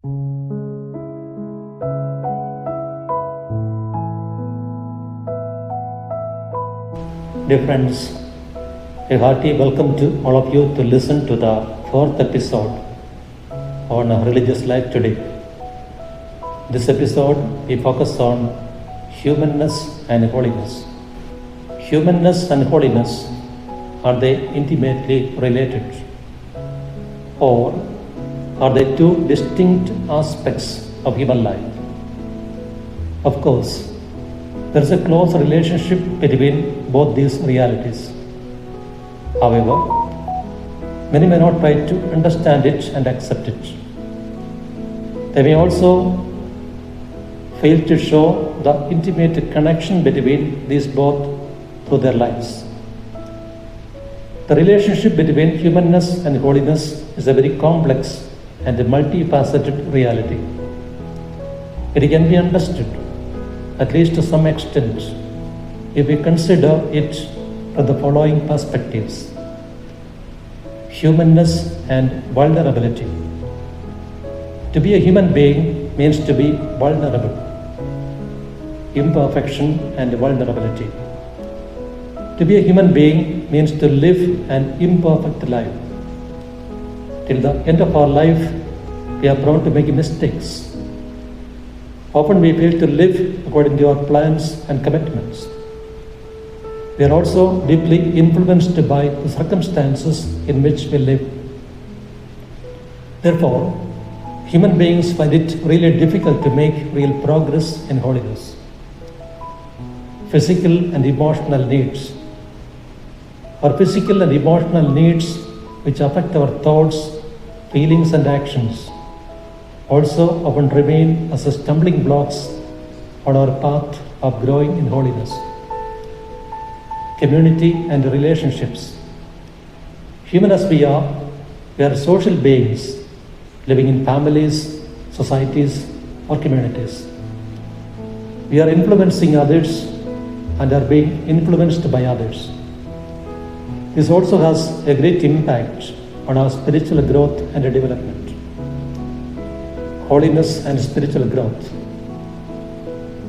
Dear friends, a hearty welcome to all of you to listen to the fourth episode on religious life today. This episode we focus on humanness and holiness. Humanness and holiness, are they intimately related? Or are they two distinct aspects of human life? Of course, there is a close relationship between both these realities. However, many may not try to understand it and accept it. They may also fail to show the intimate connection between these both through their lives. The relationship between humanness and holiness is a very complex and multifaceted reality. It can be understood, at least to some extent, if we consider it from the following perspectives. Humanness and vulnerability. To be a human being means to be vulnerable. Imperfection and vulnerability. To be a human being means to live an imperfect life. Till the end of our life, we are prone to make mistakes. Often we fail to live according to our plans and commitments. We are also deeply influenced by the circumstances in which we live. Therefore, human beings find it really difficult to make real progress in holiness. Physical and emotional needs. Our physical and emotional needs, which affect our thoughts, feelings, and actions, also often remain as stumbling blocks on our path of growing in holiness. Community and relationships. Human as we are social beings living in families, societies, or communities. We are influencing others and are being influenced by others. This also has a great impact on our spiritual growth and development. Holiness and spiritual growth.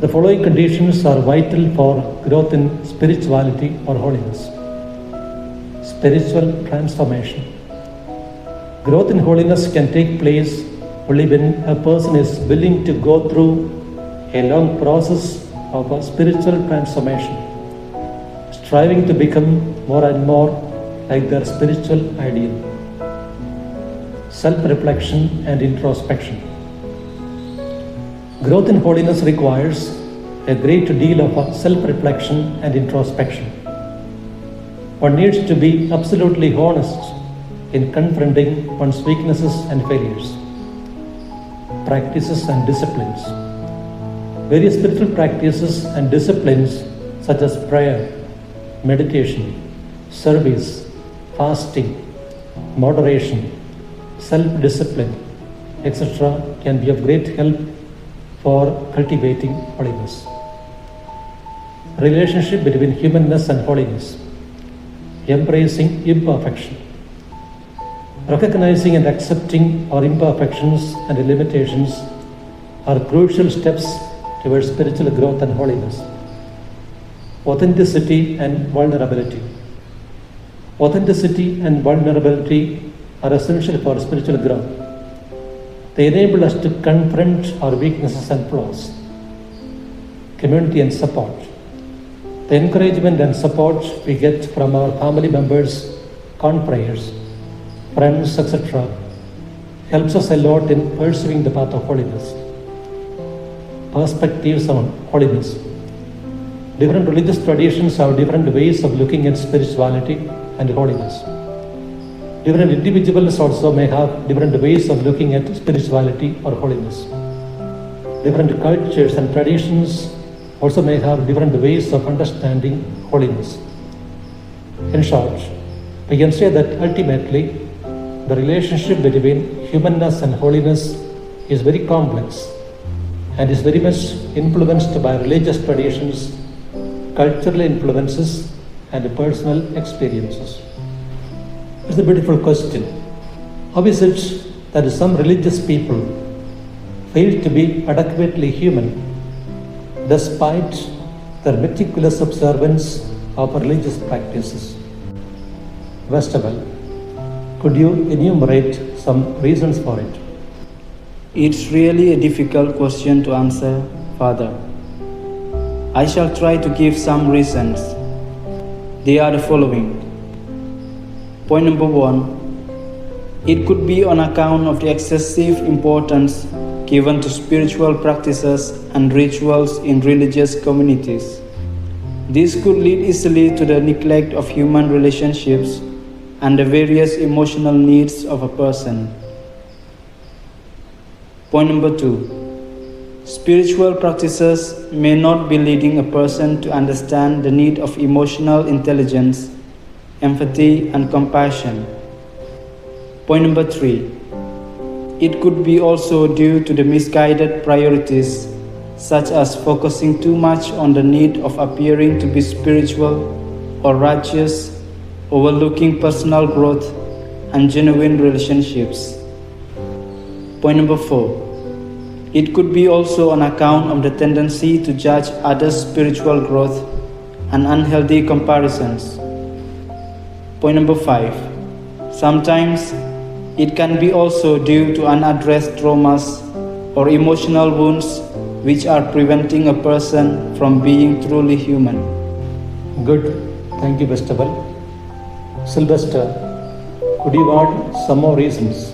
The following conditions are vital for growth in spirituality or holiness. Spiritual transformation. Growth in holiness can take place only when a person is willing to go through a long process of a spiritual transformation, striving to become more and more like their spiritual ideal. Self-reflection and introspection. Growth in holiness requires a great deal of self-reflection and introspection. One needs to be absolutely honest in confronting one's weaknesses and failures. Practices and disciplines. Various spiritual practices and disciplines such as prayer, meditation, service, fasting, moderation, self-discipline, etc. can be of great help for cultivating holiness. Relationship between humanness and holiness. Embracing imperfection. Recognizing and accepting our imperfections and limitations are crucial steps towards spiritual growth and holiness. Authenticity and vulnerability. Authenticity and vulnerability are essential for spiritual growth. They enable us to confront our weaknesses and flaws. Community and support. The encouragement and support we get from our family members, confreres, friends, etc. helps us a lot in pursuing the path of holiness. Perspectives on holiness. Different religious traditions have different ways of looking at spirituality and holiness. Different individuals also may have different ways of looking at spirituality or holiness. Different cultures and traditions also may have different ways of understanding holiness. In short, we can say that ultimately the relationship between humanness and holiness is very complex and is very much influenced by religious traditions, cultural influences, and personal experiences. It's a beautiful question. How is it that some religious people fail to be adequately human despite their meticulous observance of religious practices. Vegetable, could you enumerate some reasons for it? It's really a difficult question to answer, Father. I shall try to give some reasons. They are the following. Point number 1. It could be on account of the excessive importance given to spiritual practices and rituals in religious communities. This could lead easily to the neglect of human relationships and the various emotional needs of a person. Point number 2. Spiritual practices may not be leading a person to understand the need of emotional intelligence, empathy, and compassion. Point number 3. It could be also due to the misguided priorities, such as focusing too much on the need of appearing to be spiritual or righteous, overlooking personal growth and genuine relationships. Point number 4. It could be also on account of the tendency to judge others' spiritual growth and unhealthy comparisons. Point number 5. Sometimes it can be also due to unaddressed traumas or emotional wounds which are preventing a person from being truly human. Good, thank you, Vegetable. Sylvester, could you add some more reasons?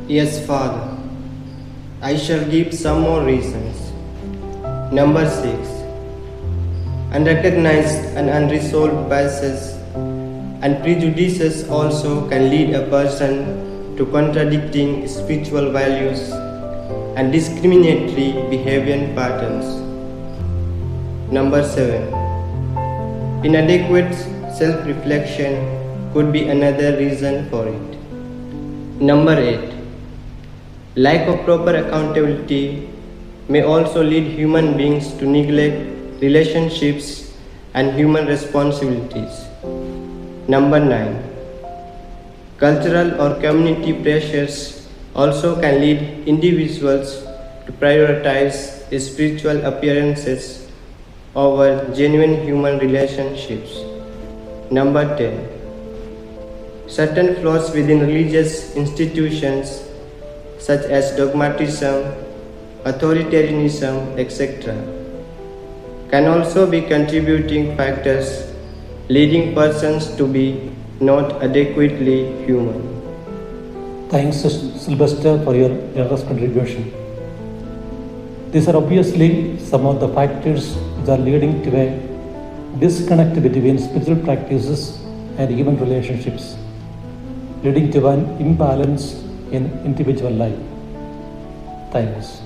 Yes, Father. I shall give some more reasons. Number 6. Unrecognized and unresolved biases and prejudices also can lead a person to contradicting spiritual values and discriminatory behavior patterns. Number 7. Inadequate self-reflection could be another reason for it. Number 8. Lack of proper accountability may also lead human beings to neglect relationships and human responsibilities. Number 9. Cultural or community pressures also can lead individuals to prioritize spiritual appearances over genuine human relationships. Number 10. Certain flaws within religious institutions such as dogmatism, authoritarianism, etc., can also be contributing factors leading persons to be not adequately human. Thanks, Sylvester, for your generous contribution. These are obviously some of the factors which are leading to a disconnect between spiritual practices and human relationships, leading to an imbalance in individual life. Thanks.